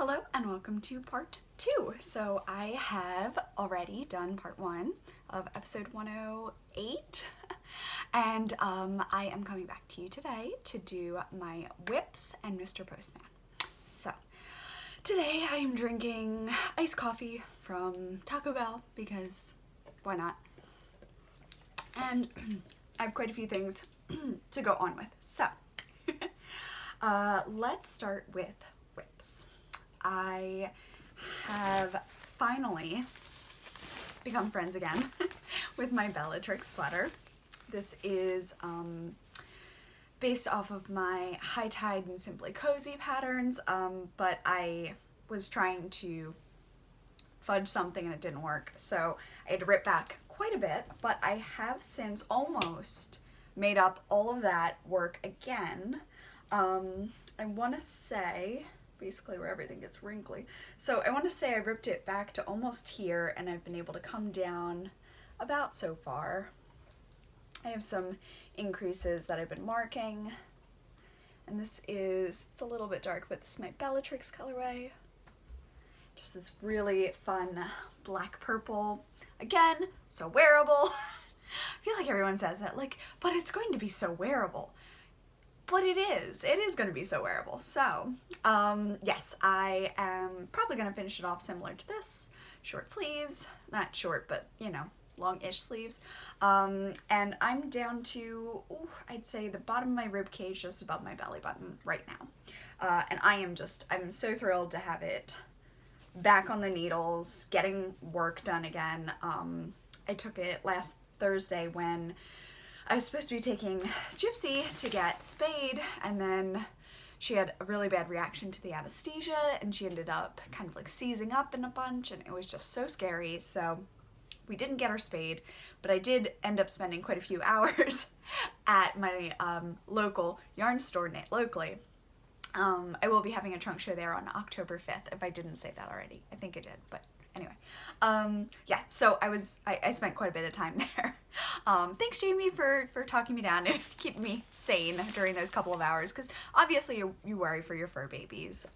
Hello and welcome to part 2. So I have already done part 1 of episode 108 and I am coming back to you today to do my whips and Mr. Postman. So today I am drinking iced coffee from Taco Bell because why not? And I have quite a few things to go on with. So let's start with whips. I have finally become friends again with my Bellatrix sweater. This is based off of my High Tide and Simply Cozy patterns, but I was trying to fudge something and it didn't work, so I had to rip back quite a bit, but I have since almost made up all of that work again. I want to say basically where everything gets wrinkly. So I want to say I ripped it back to almost here and I've been able to come down about so far. I have some increases that I've been marking, and this is, it's a little bit dark, but this is my Bellatrix colorway. Just this really fun black purple. Again, so wearable. I feel like everyone says that, like, but it's going to be so wearable. But it is going to be so wearable. So, yes, I am probably going to finish it off similar to this. Short sleeves, not short, but, you know, long-ish sleeves. And I'm down to, I'd say the bottom of my rib cage, just above my belly button right now. And I'm so thrilled to have it back on the needles, getting work done again. I took it last Thursday when I was supposed to be taking Gypsy to get spayed, and then she had a really bad reaction to the anesthesia, and she ended up kind of like seizing up in a bunch, and it was just so scary. So we didn't get her spayed, but I did end up spending quite a few hours at my local yarn store knit locally. I will be having a trunk show there on October 5th, if I didn't say that already. I think I did, but anyway. Yeah, so I spent quite a bit of time there. Thanks, Jamie, for talking me down and keeping me sane during those couple of hours, because obviously you worry for your fur babies,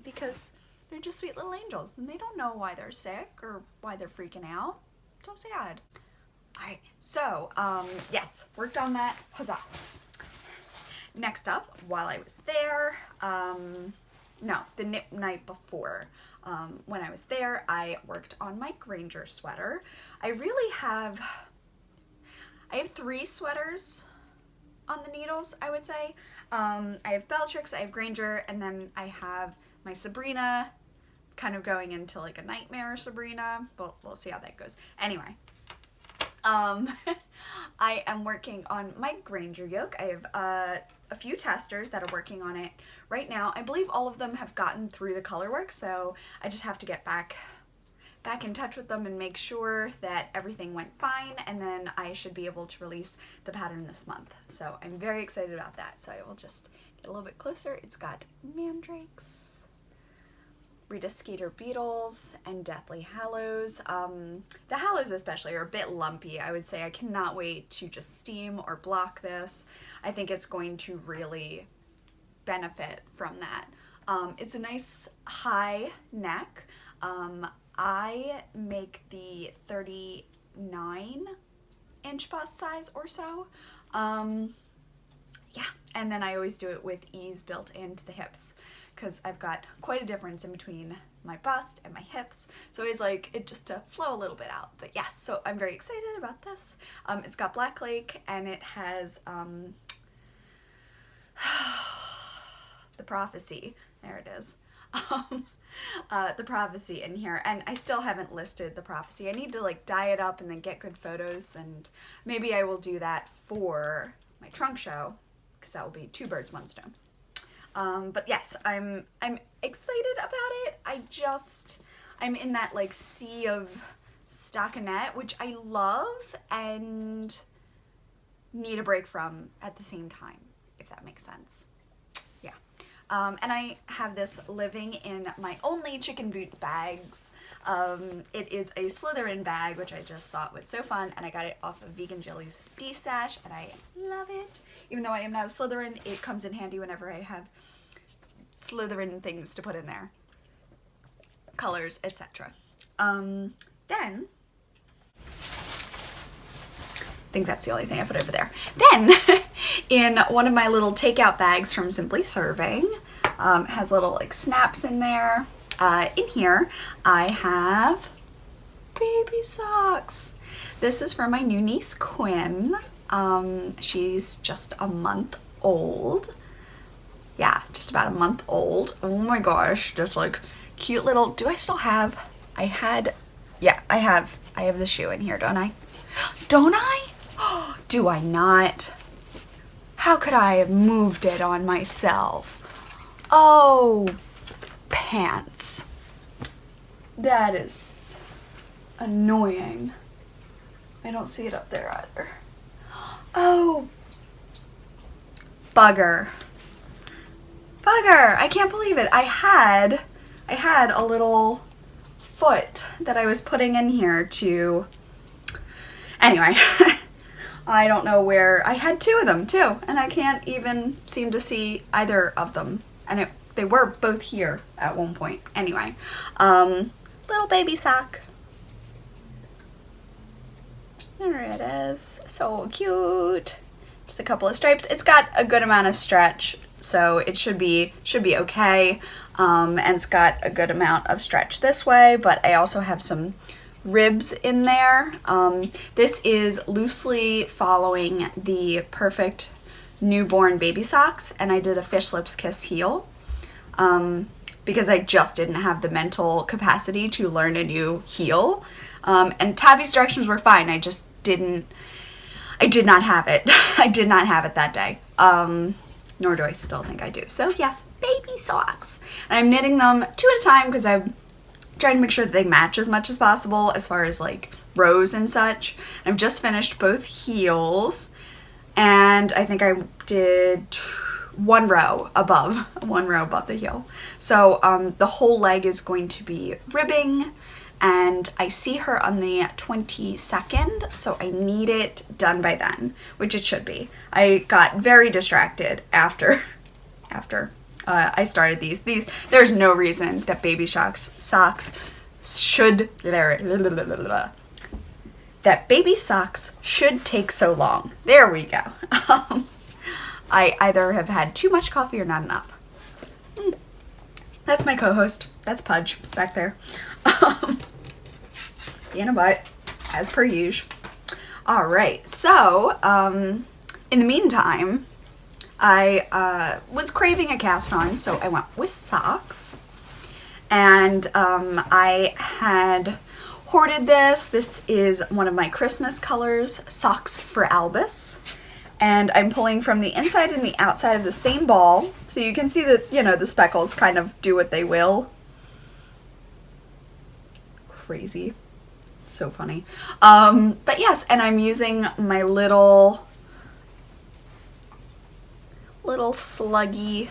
because they're just sweet little angels, and they don't know why they're sick or why they're freaking out. So sad. Alright, so, yes, worked on that. Huzzah. Next up, while I was there, the knit night before, when I was there, I worked on my Grainger sweater. I have 3 sweaters on the needles, I would say. I have Bellatrix, I have Grainger, and then I have my Sabrina, kind of going into like a nightmare Sabrina. We'll see how that goes. Anyway, I am working on my Grainger yoke. I have a few testers that are working on it right now. I believe all of them have gotten through the color work, so I just have to get back in touch with them and make sure that everything went fine, and then I should be able to release the pattern this month. So I'm very excited about that. So I will just get a little bit closer. It's got mandrakes, Rita Skeeter beetles, and Deathly Hallows. The Hallows especially are a bit lumpy. I would say I cannot wait to just steam or block this. I think it's going to really benefit from that. It's a nice high neck. I make the 39 inch bust size or so. Yeah, and then I always do it with ease built into the hips, because I've got quite a difference in between my bust and my hips, so I always like it just to flow a little bit out. But yes, so I'm very excited about this. It's got Black Lake, and it has the prophecy, there it is, the prophecy in here, and I still haven't listed the prophecy. I need to like dye it up and then get good photos, and maybe I will do that for my trunk show, because that will be 2 birds, 1 stone. But yes, I'm excited about it. I'm in that like sea of stockinette, which I love and need a break from at the same time, if that makes sense. Yeah. And I have this living in my only chicken boots bags. It is a Slytherin bag, which I just thought was so fun, and I got it off of Vegan Jilly's D-Stash, and I love it. Even though I am not a Slytherin, it comes in handy whenever I have Slytherin things to put in there. colors, etc. Then, I think that's the only thing I put over there. Then, in one of my little takeout bags from Simply Serving, has little like snaps in there. In here, I have baby socks. This is for my new niece, Quinn. She's just a month old. Yeah, just about a month old. Oh my gosh, just like cute little, do I still have, yeah, I have the shoe in here, don't I? Don't I? Do I not? How could I have moved it on myself? Oh, pants. That is annoying. I don't see it up there either. Oh, bugger. Bugger, I can't believe it. I had a little foot that I was putting in here to, anyway, I don't know where, I had two of them too, and I can't even seem to see either of them, and they were both here at one point. Anyway, little baby sock. There it is, so cute. Just a couple of stripes. It's got a good amount of stretch, so it should be okay. And it's got a good amount of stretch this way, but I also have some ribs in there. This is loosely following the Perfect Newborn Baby Socks, and I did a Fish Lips Kiss heel because I just didn't have the mental capacity to learn a new heel. And Tabby's directions were fine. I did not have it. I did not have it that day. Nor do I still think I do. So yes, baby socks. And I'm knitting them 2 at a time because I'm trying to make sure that they match as much as possible as far as like rows and such. I've just finished both heels, and I think I did one row above the heel. So the whole leg is going to be ribbing, and I see her on the 22nd, so I need it done by then, which it should be. I got very distracted after I started these. There's no reason that baby socks should take so long. There we go. I either have had too much coffee or not enough. That's my co-host. That's Pudge back there. Being a butt, as per usual. Alright, so, in the meantime, I was craving a cast on, so I went with socks. And I had hoarded this. This is one of my Christmas colors, Socks for Albus. And I'm pulling from the inside and the outside of the same ball, so you can see that, the speckles kind of do what they will. Crazy. So funny. But yes, and I'm using my little sluggy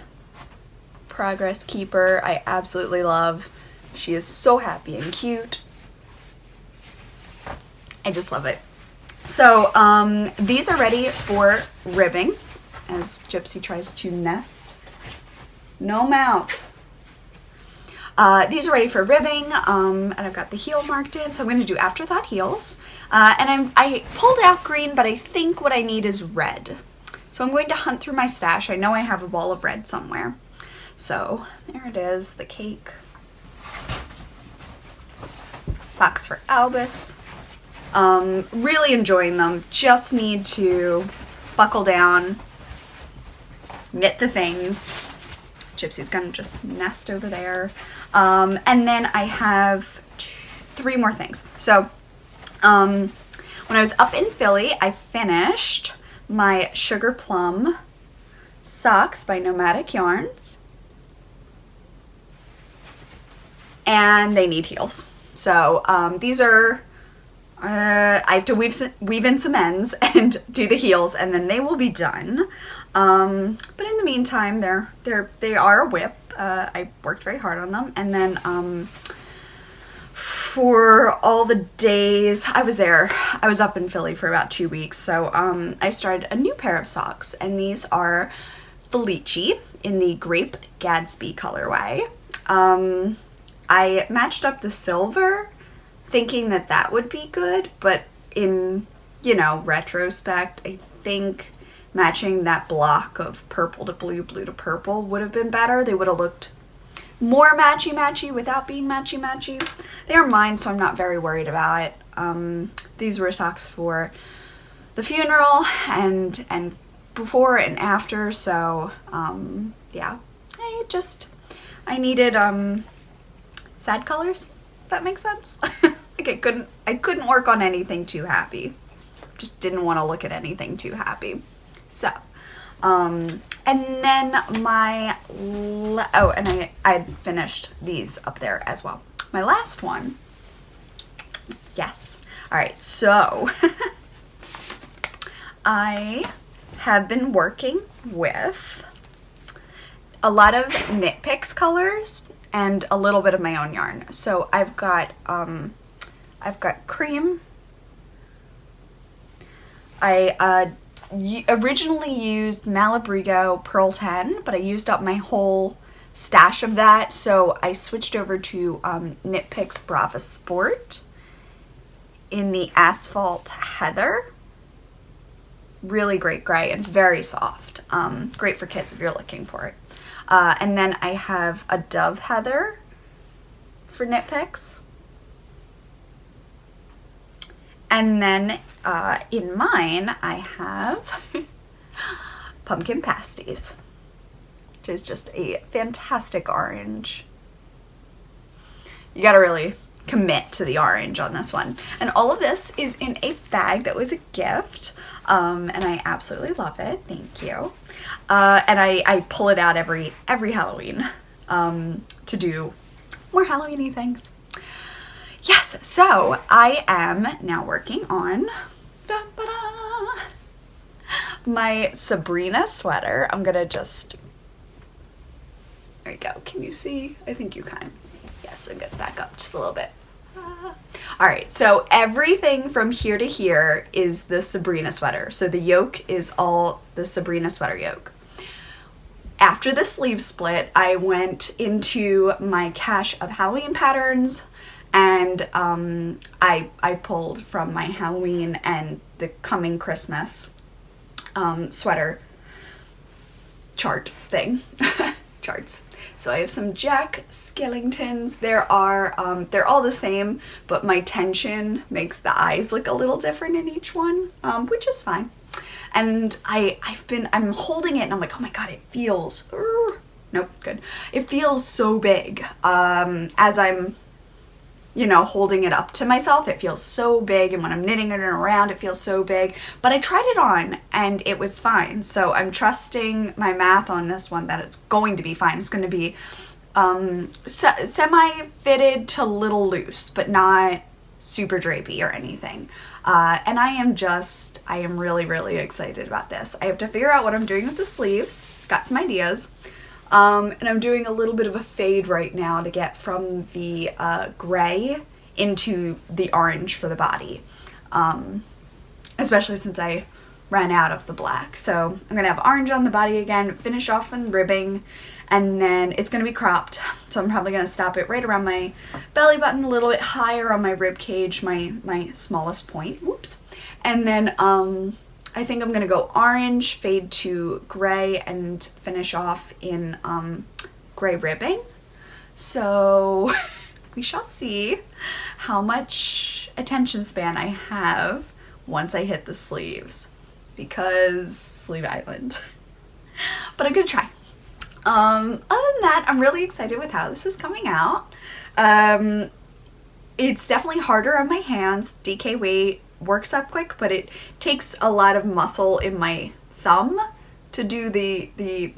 Progress Keeper. I absolutely love. She is so happy and cute. I just love it. So these are ready for ribbing as Gypsy tries to nest. No mouth. These are ready for ribbing, and I've got the heel marked in, so I'm going to do Afterthought heels. And I pulled out green, but I think what I need is red. So I'm going to hunt through my stash. I know I have a ball of red somewhere. So there it is, the cake. Socks for Albus. Really enjoying them. Just need to buckle down, knit the things. Gypsy's gonna just nest over there. And then I have 3 more things. So when I was up in Philly, I finished my Sugar Plum socks by Nomadic Yarns. And they need heels. So these are, I have to weave in some ends and do the heels, and then they will be done. But in the meantime, they are a whip. I worked very hard on them. And then for all the days I was there, I was up in Philly for about 2 weeks. So I started a new pair of socks, and these are Felici in the Grape Gatsby colorway. I matched up the silver thinking that that would be good, but in, you know, retrospect, I think matching that block of purple to blue, blue to purple would have been better. They would have looked more matchy-matchy without being matchy-matchy. They are mine, so I'm not very worried about it. These were socks for the funeral and before and after, so yeah. I needed sad colors, if that makes sense. Like I couldn't work on anything too happy. Just didn't want to look at anything too happy. So, and then I finished these up there as well. My last one, yes. All right, so I have been working with a lot of Knit Picks colors and a little bit of my own yarn. So I've got cream. I originally used Malabrigo Pearl 10, but I used up my whole stash of that, so I switched over to Knit Picks Brava Sport in the Asphalt Heather. Really great gray, and it's very soft. Great for kids if you're looking for it. And then I have a Dove Heather for Knit Picks. And then in mine, I have Pumpkin Pasties, which is just a fantastic orange. You gotta really commit to the orange on this one. And all of this is in a bag that was a gift, and I absolutely love it. Thank you. And I pull it out every Halloween to do more Halloween-y things. Yes, so I am now working on my Sabrina sweater. I'm gonna just, there you go. Can you see? I think you can. Yes, I'm gonna back up just a little bit. All right, so everything from here to here is the Sabrina sweater. So the yoke is all the Sabrina sweater yoke. After the sleeve split, I went into my cache of Halloween patterns, and I pulled from my Halloween and the coming Christmas sweater chart thing. Charts. So I have some Jack Skellingtons. They're all the same, but my tension makes the eyes look a little different in each one, which is fine. And I'm holding it and I'm like, oh my god, it feels, nope, good. It feels so big. As I'm, you know, holding it up to myself, it feels so big, and when I'm knitting it around, it feels so big. But I tried it on and it was fine. So I'm trusting my math on this one that it's going to be fine. It's going to be semi-fitted to little loose, but not super drapey or anything. And I am really, really excited about this. I have to figure out what I'm doing with the sleeves. Got some ideas. And I'm doing a little bit of a fade right now to get from the gray into the orange for the body, especially since I ran out of the black. So I'm gonna have orange on the body again, finish off in ribbing, and then it's gonna be cropped. So I'm probably gonna stop it right around my belly button, a little bit higher on my rib cage, my smallest point. Whoops. And then I think I'm gonna go orange, fade to gray, and finish off in gray ribbing. So we shall see how much attention span I have once I hit the sleeves, because Sleeve Island. But I'm gonna try. Other than that, I'm really excited with how this is coming out. It's definitely harder on my hands. DK weight works up quick, but it takes a lot of muscle in my thumb to do the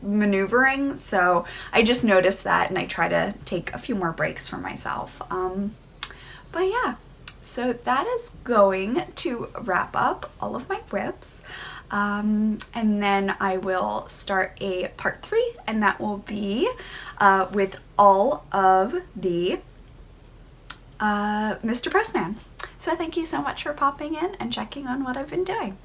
maneuvering, so I just noticed that, and I try to take a few more breaks for myself. But yeah, so that is going to wrap up all of my whips, and then I will start a part 3, and that will be with all of the Mr. Postman. So thank you so much for popping in and checking on what I've been doing.